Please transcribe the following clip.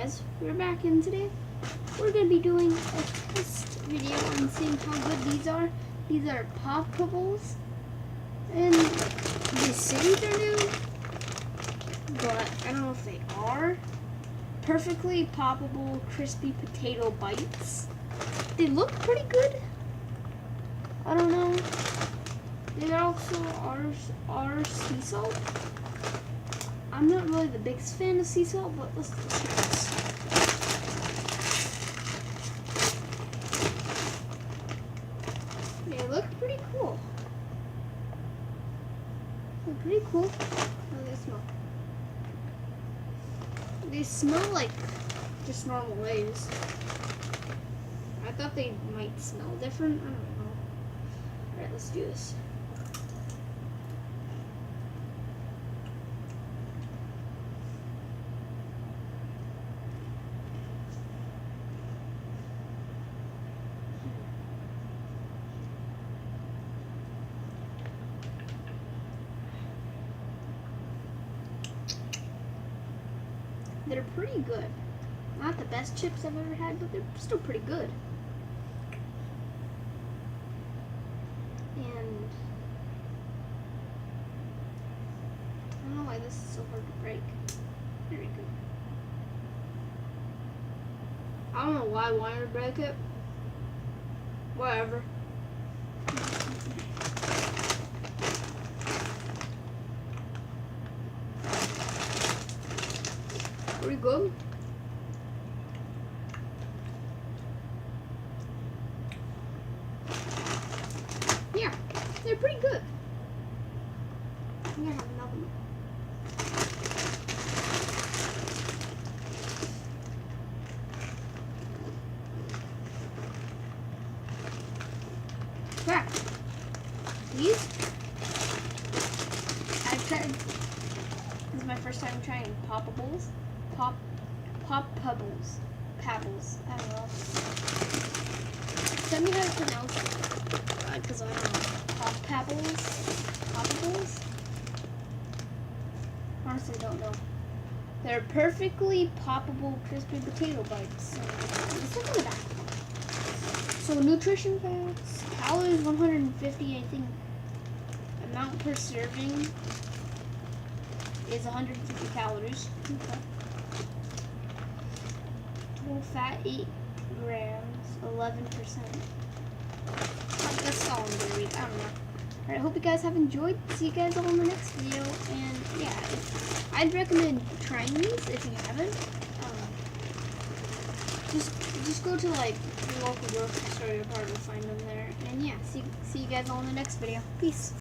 guys, we're back, and today we're going to be doing a test video on seeing how good these are. These are poppables, and they say they're new, but I don't know if they are. Perfectly poppable crispy potato bites. They look pretty good. I don't know. They also are sea salt. I'm not really the biggest fan of sea salt, but let's do this. They look pretty cool. They're pretty cool. How do they smell? They smell like just normal Lay's. I thought they might smell different. I don't know. Alright, let's do this. They're pretty good. Not the best chips I've ever had, but they're still pretty good. And I don't know why this is so hard to break. Very good. I don't know why I wanted to break it. Whatever. Pretty good. Yeah, they're pretty good. I'm gonna have another one. Yeah. These I've tried. This is my first time trying poppables. Poppables. Pebbles. I don't know. Tell me how to pronounce it. Because I don't know. Poppables? Honestly, don't know. They're perfectly poppable crispy potato bites. Let's look at the back. So, nutrition facts. Calories 150, I think. Amount per serving is 150 calories. Okay. Total fat 8 grams, 11%. That's all I'm gonna read. I don't know. Alright, hope you guys have enjoyed. See you guys all in the next video. And yeah, I'd recommend trying these if you haven't. Just go to like your local grocery store, you'll probably find them there. And yeah, see you guys all in the next video. Peace.